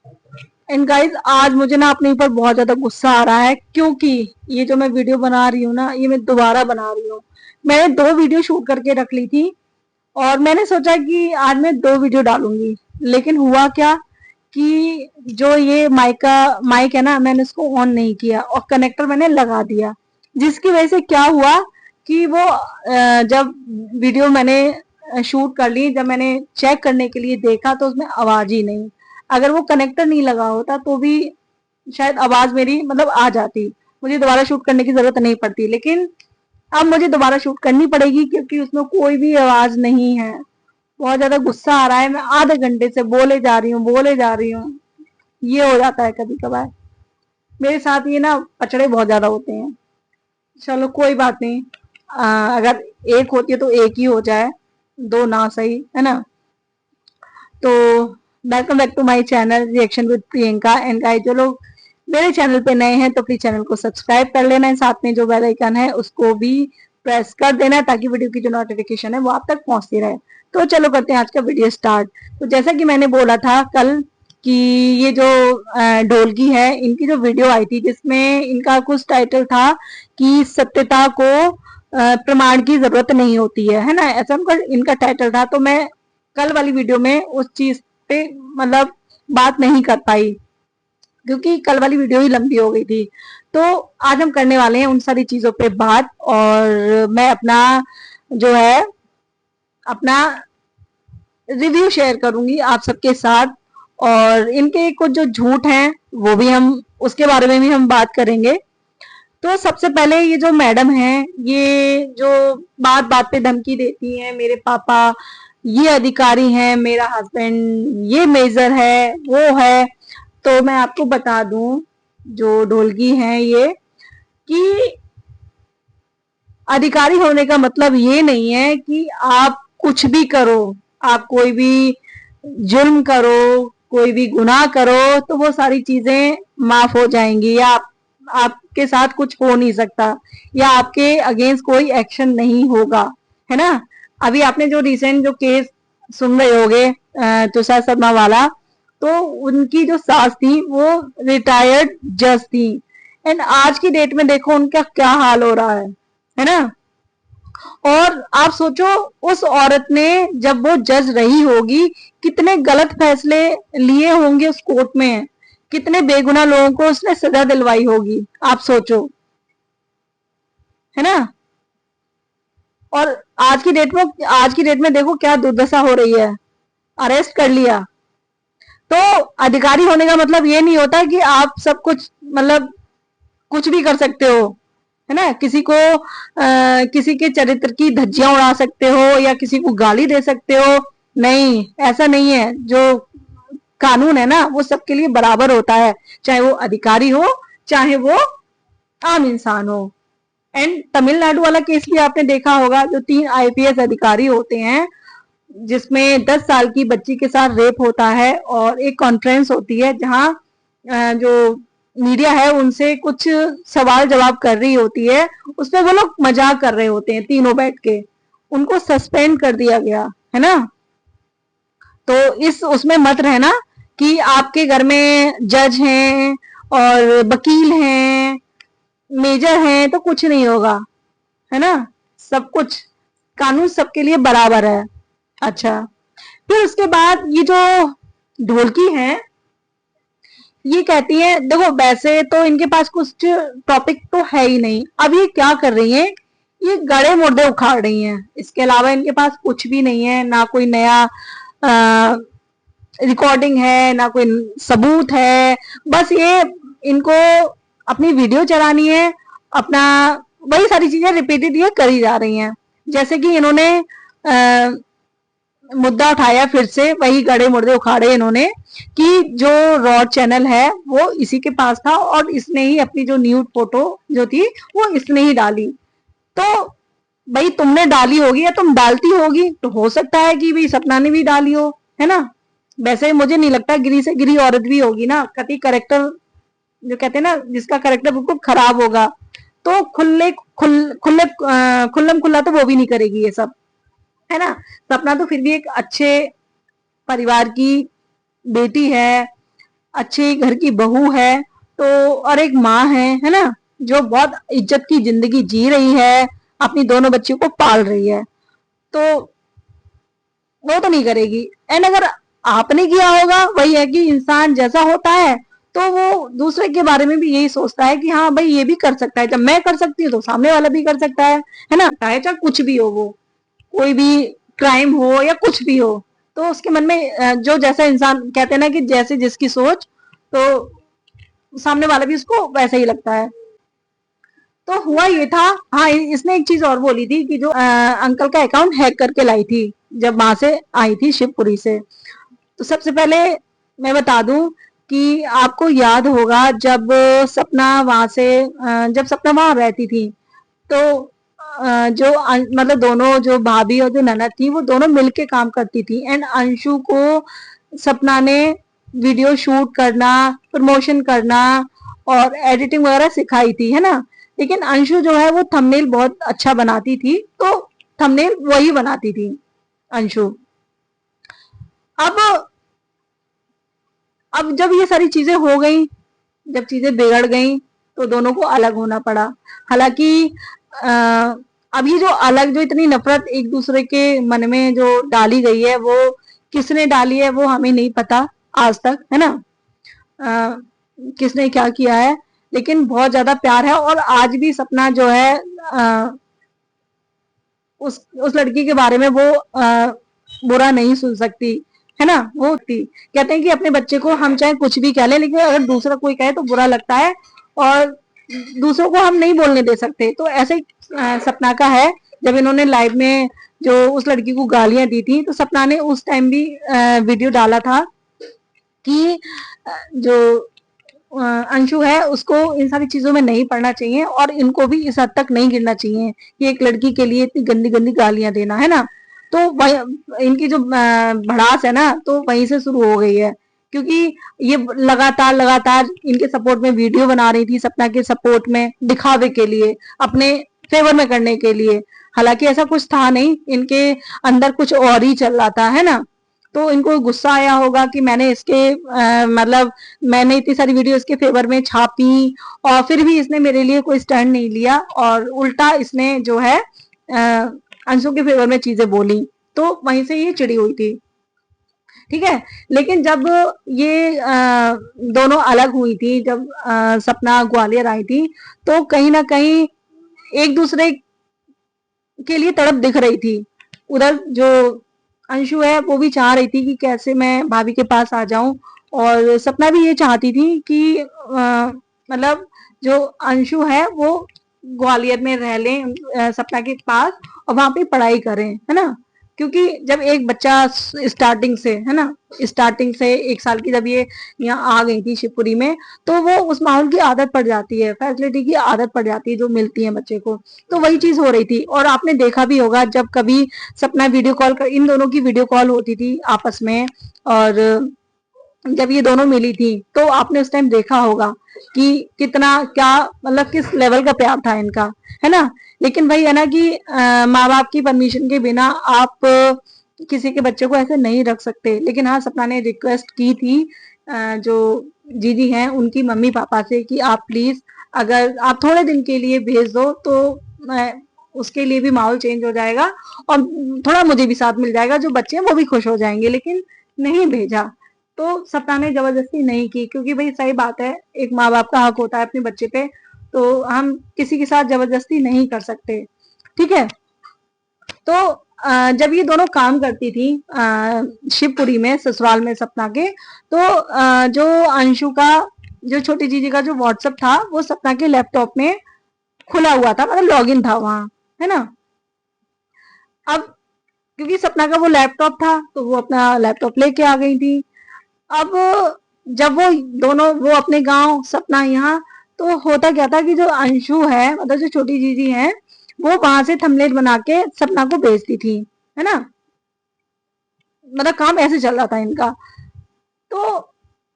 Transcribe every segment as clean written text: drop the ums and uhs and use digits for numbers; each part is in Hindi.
एंड गाइज आज मुझे ना अपने ऊपर बहुत ज्यादा गुस्सा आ रहा है, क्योंकि ये जो मैं वीडियो बना रही हूँ ना, ये मैं दोबारा बना रही हूँ। मैंने 2 वीडियो शूट करके रख ली थी और मैंने सोचा कि आज मैं 2 वीडियो डालूंगी। लेकिन हुआ क्या कि जो ये माइक है ना, मैंने उसको ऑन नहीं किया और कनेक्टर मैंने लगा दिया, जिसकी वजह से क्या हुआ कि वो जब वीडियो मैंने शूट कर ली, जब मैंने चेक करने के लिए देखा तो उसमें आवाज ही नहीं। अगर वो कनेक्टर नहीं लगा होता तो भी शायद आवाज मेरी मतलब आ जाती, मुझे दोबारा शूट करने की जरूरत नहीं पड़ती। लेकिन अब मुझे दोबारा शूट करनी पड़ेगी क्योंकि उसमें कोई भी आवाज नहीं है। बहुत ज्यादा गुस्सा आ रहा है, मैं आधे घंटे से बोले जा रही हूँ। ये हो जाता है कभी कभार मेरे साथ, ये ना पचड़े बहुत ज्यादा होते हैं। चलो कोई बात नहीं, अगर एक होती है तो एक ही हो जाए, दो ना सही है ना। तो welcome back to my channel reaction with Priyanka. And guys, जो लोग मेरे चैनल पे नए हैं तो प्लीज चैनल को सब्सक्राइब कर लेना है, साथ में जो बेल आइकन है उसको भी प्रेस कर देना है ताकि वीडियो की जो नोटिफिकेशन है वो आप तक पहुंचती रहे। तो चलो करते हैं आज का वीडियो स्टार्ट। तो जैसा कि मैंने बोला था कल कि ये जो ढोलकी है, इनकी जो वीडियो आई थी जिसमें इनका कुछ टाइटल था कि सत्यता को प्रमाण की जरूरत नहीं होती है ना, ऐसा इनका टाइटल था। तो मैं कल वाली वीडियो में उस चीज पे मतलब बात नहीं कर पाई क्योंकि कल वाली वीडियो ही लंबी हो गई थी। तो आज हम करने वाले हैं उन सारी चीजों पे बात, और मैं अपना जो है अपना रिव्यू शेयर करूंगी आप सबके साथ। और इनके कुछ जो झूठ हैं वो भी हम उसके बारे में भी हम बात करेंगे। तो सबसे पहले ये जो मैडम है, ये जो बात बात पे धमकी देती है, मेरे पापा ये अधिकारी हैं, मेरा हस्बैंड ये मेजर है वो है। तो मैं आपको बता दूं, जो ढोलकी है ये, कि अधिकारी होने का मतलब ये नहीं है कि आप कुछ भी करो, आप कोई भी जुल्म करो, कोई भी गुनाह करो तो वो सारी चीजें माफ हो जाएंगी, या आपके साथ कुछ हो नहीं सकता, या आपके अगेंस्ट कोई एक्शन नहीं होगा, है ना। अभी आपने जो रिसेंट जो केस सुन रहे होगे तुषार शर्मा वाला, तो उनकी जो सास थी वो रिटायर्ड जज थी। एंड आज की डेट में देखो उनका क्या हाल हो रहा है ना। और आप सोचो, उस औरत ने जब वो जज रही होगी कितने गलत फैसले लिए होंगे उस कोर्ट में, कितने बेगुनाह लोगों को उसने सजा दिलवाई होगी, आप सोचो, है ना। और आज की डेट में देखो क्या दुर्दशा हो रही है, अरेस्ट कर लिया। तो अधिकारी होने का मतलब ये नहीं होता कि आप सब कुछ मतलब कुछ भी कर सकते हो, है ना। किसी के चरित्र की धज्जियां उड़ा सकते हो या किसी को गाली दे सकते हो, नहीं, ऐसा नहीं है। जो कानून है ना वो सबके लिए बराबर होता है, चाहे वो अधिकारी हो चाहे वो आम इंसान हो। एंड तमिलनाडु वाला केस भी आपने देखा होगा, जो 3 आईपीएस अधिकारी होते हैं जिसमें 10 साल की बच्ची के साथ रेप होता है, और एक कॉन्फ्रेंस होती है जहां जो मीडिया है उनसे कुछ सवाल जवाब कर रही होती है, उसमें वो लोग मजाक कर रहे होते हैं तीनों बैठ के, उनको सस्पेंड कर दिया गया, है ना। तो इस उसमें मत रहना कि आपके घर में जज हैं और वकील हैं, मेजर हैं तो कुछ नहीं होगा, है ना। सब कुछ, कानून सबके लिए बराबर है। अच्छा, फिर उसके बाद ये जो ढोलकी है, ये कहती है, देखो वैसे तो इनके पास कुछ टॉपिक तो है ही नहीं, अब ये क्या कर रही है, ये गड़े मुर्दे उखाड़ रही हैं, इसके अलावा इनके पास कुछ भी नहीं है, ना कोई नया रिकॉर्डिंग है ना कोई सबूत है। बस ये इनको अपनी वीडियो चलानी है, अपना वही सारी चीजें रिपीटेड ये करी जा रही हैं। जैसे कि इन्होंने मुद्दा उठाया, फिर से वही गड़े मुर्दे उखाड़े इन्होंने कि जो रॉड चैनल है वो इसी के पास था और इसने ही अपनी जो न्यूड फोटो जो थी वो इसने ही डाली। तो भाई तुमने डाली होगी या तुम डालती होगी, तो हो सकता है कि भाई सपना ने भी डाली हो, है ना। वैसे मुझे नहीं लगता गिरी से गिरी औरत भी होगी ना, कति करेक्टर जो कहते हैं ना, जिसका करेक्टर बिल्कुल खराब होगा तो खुल्लम खुल्ला तो वो भी नहीं करेगी ये सब, है ना। सपना तो फिर भी एक अच्छे परिवार की बेटी है, अच्छी घर की बहू है, तो और एक माँ है ना, जो बहुत इज्जत की जिंदगी जी रही है, अपनी दोनों बच्चियों को पाल रही है, तो वो तो नहीं करेगी। एंड अगर आपने किया होगा, वही है कि इंसान जैसा होता है तो वो दूसरे के बारे में भी यही सोचता है कि हाँ भाई ये भी कर सकता है, जब मैं कर सकती हूँ तो सामने वाला भी कर सकता है ना, चाहे कुछ भी हो, वो कोई भी क्राइम हो या कुछ भी हो, तो उसके मन में जो जैसा इंसान कहते हैं ना कि जैसे जिसकी सोच, तो सामने वाला भी उसको वैसा ही लगता है। तो हुआ ये था, हाँ इसने एक चीज और बोली थी कि जो अंकल का अकाउंट हैक करके लाई थी जब वहां से आई थी शिवपुरी से। तो सबसे पहले मैं बता दूं कि आपको याद होगा जब सपना वहां से जब सपना वहां रहती थी, तो जो मतलब दोनों जो भाभी और जो ननद थी वो दोनों मिलके काम करती थी, एंड अंशु को सपना ने वीडियो शूट करना, प्रमोशन करना और एडिटिंग वगैरह सिखाई थी, है ना। लेकिन अंशु जो है वो थंबनेल बहुत अच्छा बनाती थी, तो थंबनेल वही बनाती थी अंशु। अब जब ये सारी चीजें हो गई, जब चीजें बिगड़ गई, तो दोनों को अलग होना पड़ा। हालांकि अभी जो अलग, जो इतनी नफरत एक दूसरे के मन में जो डाली गई है, वो किसने डाली है वो हमें नहीं पता आज तक, है ना। अ, किसने क्या किया है, लेकिन बहुत ज्यादा प्यार है। और आज भी सपना जो है उस लड़की के बारे में वो बुरा नहीं सुन सकती, है ना। वो कहते हैं कि अपने बच्चे को हम चाहे कुछ भी कह लें, लेकिन अगर दूसरा कोई कहे तो बुरा लगता है, और दूसरों को हम नहीं बोलने दे सकते। तो ऐसे ही सपना का है, जब इन्होंने लाइव में जो उस लड़की को गालियां दी थी, तो सपना ने उस टाइम भी वीडियो डाला था कि जो अंशु है उसको इन सारी चीजों में नहीं पड़ना चाहिए, और इनको भी इस हद तक नहीं गिरना चाहिए कि एक लड़की के लिए इतनी गंदी गंदी गालियां देना, है ना। तो इनकी जो भड़ास है ना, तो वहीं से शुरू हो गई है, क्योंकि ये लगातार लगातार इनके सपोर्ट में वीडियो बना रही थी, सपना के सपोर्ट में, दिखावे के लिए, अपने फेवर में करने के लिए। हालांकि ऐसा कुछ था नहीं, इनके अंदर कुछ और ही चल रहा था, है ना। तो इनको गुस्सा आया होगा कि मैंने इसके मतलब मैंने इतनी सारी वीडियो इसके फेवर में छापी, और फिर भी इसने मेरे लिए कोई स्टैंड नहीं लिया, और उल्टा इसने जो है अंशु के फेवर में चीजें बोली, तो वहीं से ये चिड़ी हुई थी, ठीक है। लेकिन जब ये दोनों अलग हुई थी, जब सपना ग्वालियर आई थी, तो कहीं ना कहीं एक दूसरे के लिए तड़प दिख रही थी। उधर जो अंशु है वो भी चाह रही थी कि कैसे मैं भाभी के पास आ जाऊं, और सपना भी ये चाहती थी कि मतलब जो अंशु है वो ग्वालियर में रह लें सपना के पास, और वहां पे पढ़ाई करें, है ना। क्योंकि जब एक बच्चा स्टार्टिंग से, है ना, स्टार्टिंग से 1 साल की जब ये यहाँ आ गई थी शिवपुरी में, तो वो उस माहौल की आदत पड़ जाती है, फैसिलिटी की आदत पड़ जाती है जो मिलती है बच्चे को। तो वही चीज हो रही थी, और आपने देखा भी होगा जब कभी सपना वीडियो कॉल कर, इन दोनों की वीडियो कॉल होती थी आपस में, और जब ये दोनों मिली थी, तो आपने उस टाइम देखा होगा कि कितना क्या मतलब किस लेवल का प्यार था इनका, है ना। लेकिन वही है ना कि माँ बाप की परमिशन के बिना आप किसी के बच्चे को ऐसे नहीं रख सकते। लेकिन हाँ, सपना ने रिक्वेस्ट की थी जो जीजी हैं उनकी मम्मी पापा से कि आप प्लीज अगर आप थोड़े दिन के लिए भेज दो, तो मैं उसके लिए भी माहौल चेंज हो जाएगा, और थोड़ा मुझे भी साथ मिल जाएगा, जो बच्चे हैं वो भी खुश हो जाएंगे। लेकिन नहीं भेजा, तो सपना ने जबरदस्ती नहीं की, क्योंकि भाई सही बात है, एक माँ बाप का हक होता है अपने बच्चे पे, तो हम किसी के साथ जबरदस्ती नहीं कर सकते, ठीक है। तो जब ये दोनों काम करती थी शिवपुरी में, ससुराल में सपना के, तो जो अंशु का, जो छोटी जीजी का जो व्हाट्सएप था, वो सपना के लैपटॉप में खुला हुआ था, मतलब लॉगिन था वहां, है ना। अब क्योंकि सपना का वो लैपटॉप था, तो वो अपना लैपटॉप लेके आ गई थी। अब जब वो दोनों, वो अपने गांव, सपना यहाँ, तो होता क्या था कि जो अंशु है, मतलब जो छोटी जीजी है, वो वहां से थंबनेल बना के सपना को भेजती थी, है ना। मतलब काम ऐसे चल रहा था इनका। तो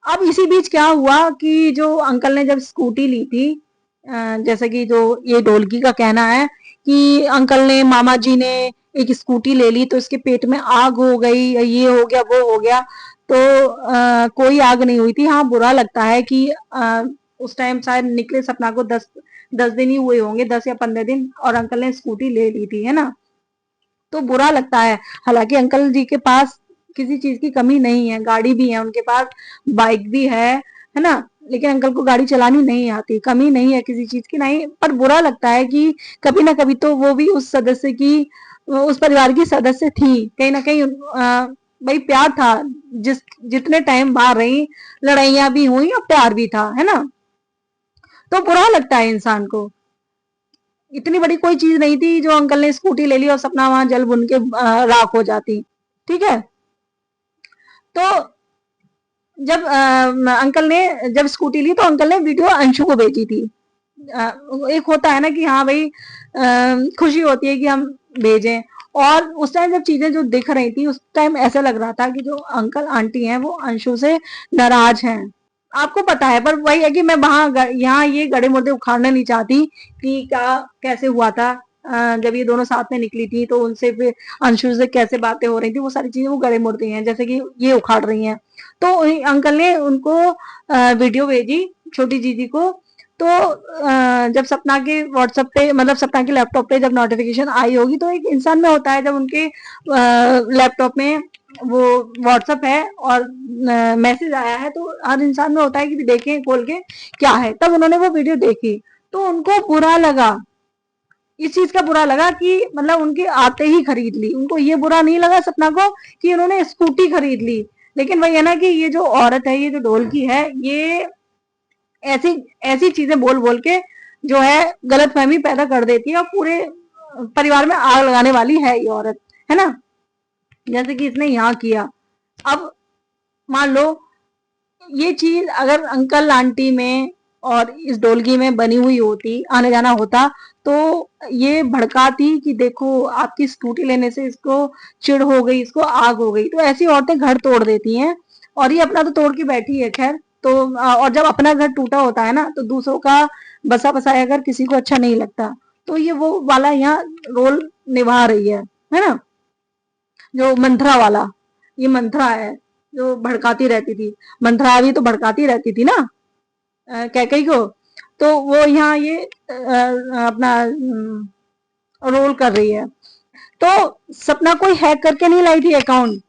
अब इसी बीच क्या हुआ कि जो अंकल ने जब स्कूटी ली थी, जैसे कि जो ये ढोलकी का कहना है कि अंकल ने, मामा जी ने एक स्कूटी ले ली, तो इसके पेट में आग हो गई, ये हो गया वो हो गया। तो कोई आग नहीं हुई थी। हाँ, बुरा लगता है कि उस टाइम शायद निकले सपना को 10 दिन ही हुए होंगे, 10 या 15 दिन, और अंकल ने स्कूटी ले ली थी, है ना। तो बुरा लगता है। हालांकि अंकल जी के पास किसी चीज की कमी नहीं है, गाड़ी भी है उनके पास, बाइक भी है ना। लेकिन अंकल को गाड़ी चलानी नहीं आती, कमी नहीं है किसी चीज की नहीं, पर बुरा लगता है कि कभी ना कभी तो वो भी उस सदस्य की, उस परिवार की सदस्य थी कहीं ना कहीं। भाई प्यार था, जितने टाइम बाहर रही, लड़ाइयां भी हुई और प्यार भी था, है ना। तो बुरा लगता है इंसान को। इतनी बड़ी कोई चीज नहीं थी जो अंकल ने स्कूटी ले ली और सपना वहां जल भुन के राख हो जाती। ठीक है। तो जब अंकल ने जब स्कूटी ली तो अंकल ने वीडियो अंशु को भेजी थी। एक होता है ना कि हाँ भाई, खुशी होती है कि हम भेजें। और उस टाइम जब चीजें जो दिख रही थी, उस टाइम ऐसा लग रहा था कि जो अंकल आंटी हैं वो अंशु से नाराज हैं। आपको पता है, पर वही है कि मैं वहां यहाँ ये गड़े मुर्दे उखाड़ना नहीं चाहती कि क्या कैसे हुआ था। जब ये दोनों साथ में निकली थी तो उनसे फिर अंशु से कैसे बातें हो रही थी, वो सारी चीजें वो गड़े मुर्दे हैं, जैसे कि ये उखाड़ रही हैं। तो अंकल ने उनको वीडियो भेजी, छोटी जीजी को। तो जब सपना के व्हाट्सएप पे, मतलब सपना के लैपटॉप पे जब नोटिफिकेशन आई होगी, तो एक इंसान में होता है जब उनके लैपटॉप में वो व्हाट्सएप है और मैसेज आया है, तो हर इंसान में होता है कि देखें खोल के क्या है। तब उन्होंने वो वीडियो देखी तो उनको बुरा लगा, इस चीज का बुरा लगा कि मतलब उनके आते ही खरीद ली। उनको ये बुरा नहीं लगा सपना को कि उन्होंने स्कूटी खरीद ली। लेकिन वही है ना कि ये जो औरत है, ये जो ढोल की है, ये ऐसी ऐसी चीजें बोल बोल के जो है गलतफहमी पैदा कर देती है और पूरे परिवार में आग लगाने वाली है ये औरत, है ना। जैसे कि इसने यहाँ किया। अब मान लो ये चीज अगर अंकल आंटी में और इस डोलगी में बनी हुई होती, आने जाना होता, तो ये भड़काती कि देखो आपकी स्कूटी लेने से इसको चिढ़ हो गई, इसको आग हो गई। तो ऐसी औरतें घर तोड़ देती हैं, और ये अपना तो तोड़ के बैठी है खैर। तो और जब अपना घर टूटा होता है ना, तो दूसरों का बसा बसाया घर किसी को अच्छा नहीं लगता। तो ये वो वाला यहाँ रोल निभा रही है ना, जो मंथरा वाला। ये मंथरा है जो भड़काती रहती थी। मंथरा भी तो भड़काती रहती थी ना कैकई को। तो वो यहाँ ये अपना रोल कर रही है। तो सपना कोई हैक करके नहीं लाई थी अकाउंट।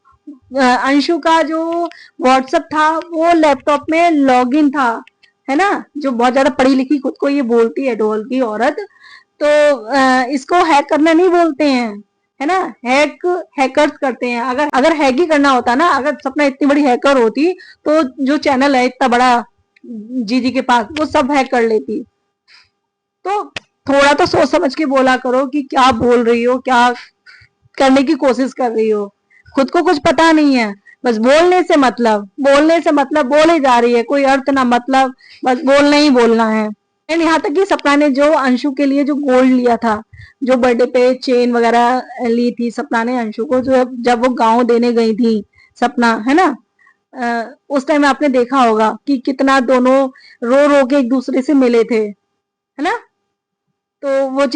अंशु का जो व्हाट्सएप था वो लैपटॉप में लॉगिन था, है ना। जो बहुत ज्यादा पढ़ी लिखी खुद को ये बोलती है ढोल की औरत, तो इसको हैक करना नहीं बोलते हैं, है ना। हैकर्स करते हैं। अगर अगर हैक ही करना होता ना, अगर सपना इतनी बड़ी हैकर होती, तो जो चैनल है इतना बड़ा जीजी के पास, वो सब हैक कर लेती। तो थोड़ा तो सोच समझ के बोला करो कि क्या बोल रही हो, क्या करने की कोशिश कर रही हो। खुद को कुछ पता नहीं है, बस बोलने से मतलब बोले जा रही है, कोई अर्थ ना मतलब, बस बोलना ही बोलना है। एंड यहाँ तक कि सपना ने जो अंशु के लिए जो गोल्ड लिया था, जो बर्थडे पे चेन वगैरह ली थी सपना ने अंशु को, जो जब वो गाँव देने गई थी सपना, है ना। उस टाइम आपने देखा होगा कि कितना दोनों रो रो के एक दूसरे से मिले थे, है ना। तो वो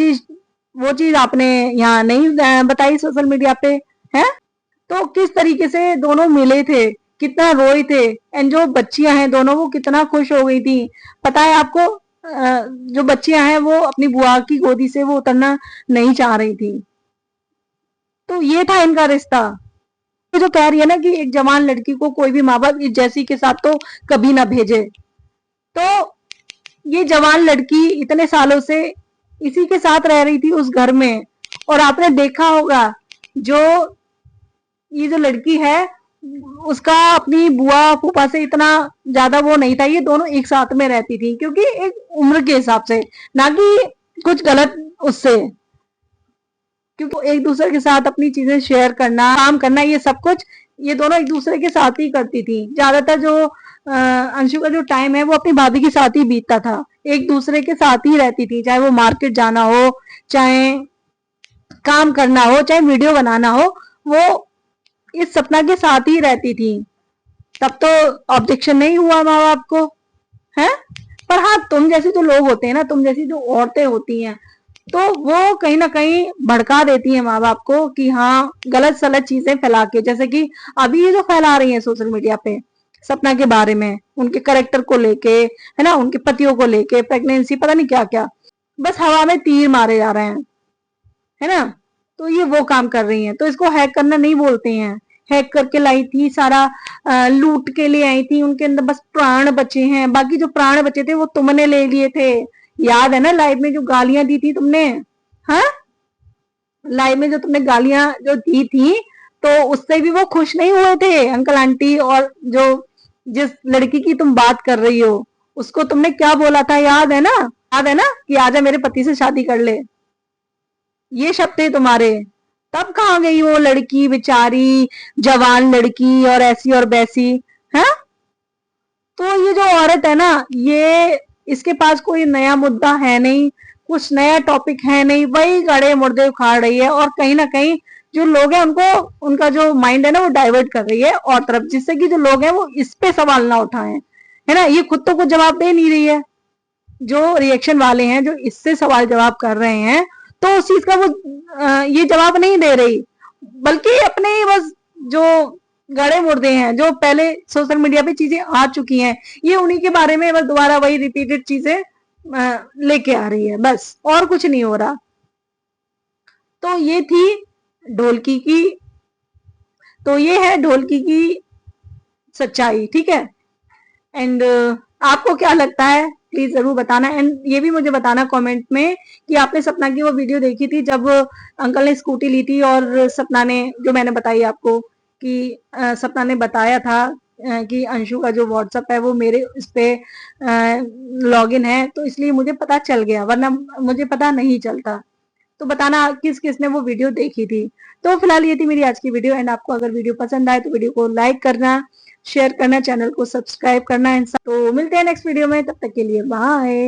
चीज आपने यहाँ नहीं बताई सोशल मीडिया पे, है। तो किस तरीके से दोनों मिले थे, कितना रोए थे, एंड जो बच्चियां हैं दोनों वो कितना खुश हो गई थी। पता है आपको, जो बच्चियां हैं वो अपनी बुआ की गोदी से वो उतरना नहीं चाह रही थी। तो ये था इनका रिश्ता। ये जो कह रही है ना कि एक जवान लड़की को कोई भी माँ बाप इस जैसी के साथ तो कभी ना भेजे, तो ये जवान लड़की इतने सालों से इसी के साथ रह रही थी उस घर में। और आपने देखा होगा जो ये जो लड़की है उसका अपनी बुआ फूफा से इतना ज्यादा वो नहीं था। ये दोनों एक साथ में रहती थी क्योंकि एक उम्र के हिसाब से, ना कि कुछ गलत उससे, क्योंकि एक दूसरे के साथ अपनी चीजें शेयर करना, काम करना, ये सब कुछ ये दोनों एक दूसरे के साथ ही करती थी। ज्यादातर जो अंशु का जो टाइम है वो अपनी भाभी के साथ ही बीतता था, एक दूसरे के साथ ही रहती थी। चाहे वो मार्केट जाना हो, चाहे काम करना हो, चाहे वीडियो बनाना हो, वो इस सपना के साथ ही रहती थी। तब तो ऑब्जेक्शन नहीं हुआ माँ बाप को, है। पर हाँ, तुम जैसे जो लोग होते हैं ना, तुम जैसी जो औरतें होती हैं, तो वो कहीं ना कहीं भड़का देती है माँ बाप को कि हाँ गलत सलत चीजें फैला के, जैसे कि अभी ये जो फैला रही है सोशल मीडिया पे सपना के बारे में, उनके करेक्टर को लेके, है ना, उनके पतियों को लेके, प्रेगनेंसी, पता नहीं क्या क्या, बस हवा में तीर मारे जा रहे हैं, है ना। तो ये वो काम कर रही हैं, तो इसको हैक करना नहीं बोलते हैं। हैक करके लाई थी सारा, लूट के लिए आई थी, उनके अंदर बस प्राण बचे हैं, बाकी जो प्राण बचे थे वो तुमने ले लिए थे। याद है ना लाइव में जो गालियां दी थी तुमने, हाँ, लाइव में जो तुमने गालियां जो दी थी, तो उससे भी वो खुश नहीं हुए थे अंकल आंटी। और जो जिस लड़की की तुम बात कर रही हो उसको तुमने क्या बोला था, याद है ना? याद है ना कि आजा मेरे पति से शादी कर ले, ये शब्द थे तुम्हारे। तब कहाँ गई वो लड़की बेचारी, जवान लड़की और ऐसी और वैसी, है। तो ये जो औरत है ना, ये इसके पास कोई नया मुद्दा है नहीं, कुछ नया टॉपिक है नहीं, वही गड़े मुर्दे उखाड़ रही है। और कहीं ना कहीं जो लोग हैं उनको, उनका जो माइंड है ना वो डाइवर्ट कर रही है और तरफ, जिससे कि जो लोग हैं वो इस पे सवाल ना उठाएं, है ना। ये खुद तो कुछ जवाब दे नहीं रही है, जो रिएक्शन वाले हैं जो इससे सवाल जवाब कर रहे हैं, तो उस चीज का वो ये जवाब नहीं दे रही, बल्कि अपने ही बस जो गड़े मुर्दे हैं, जो पहले सोशल मीडिया पे चीजें आ चुकी हैं, ये उन्हीं के बारे में बस दोबारा वही रिपीटेड चीजें लेके आ रही है, बस और कुछ नहीं हो रहा। तो ये थी ढोलकी की, तो ये है ढोलकी की सच्चाई, ठीक है। एंड आपको क्या लगता है प्लीज जरूर बताना। एंड ये भी मुझे बताना कमेंट में कि आपने सपना की वो वीडियो देखी थी जब अंकल ने स्कूटी ली थी और सपना ने, जो मैंने बताई आपको कि सपना ने बताया था कि अंशु का जो व्हाट्सएप है वो मेरे इस पे लॉगिन है, तो इसलिए मुझे पता चल गया, वरना मुझे पता नहीं चलता। तो बताना किस किस ने वो वीडियो देखी थी। तो फिलहाल ये थी मेरी आज की वीडियो। एंड आपको अगर वीडियो पसंद आए तो वीडियो को लाइक करना, शेयर करना, चैनल को सब्सक्राइब करना। तो मिलते हैं नेक्स्ट वीडियो में, तब तक के लिए बाय।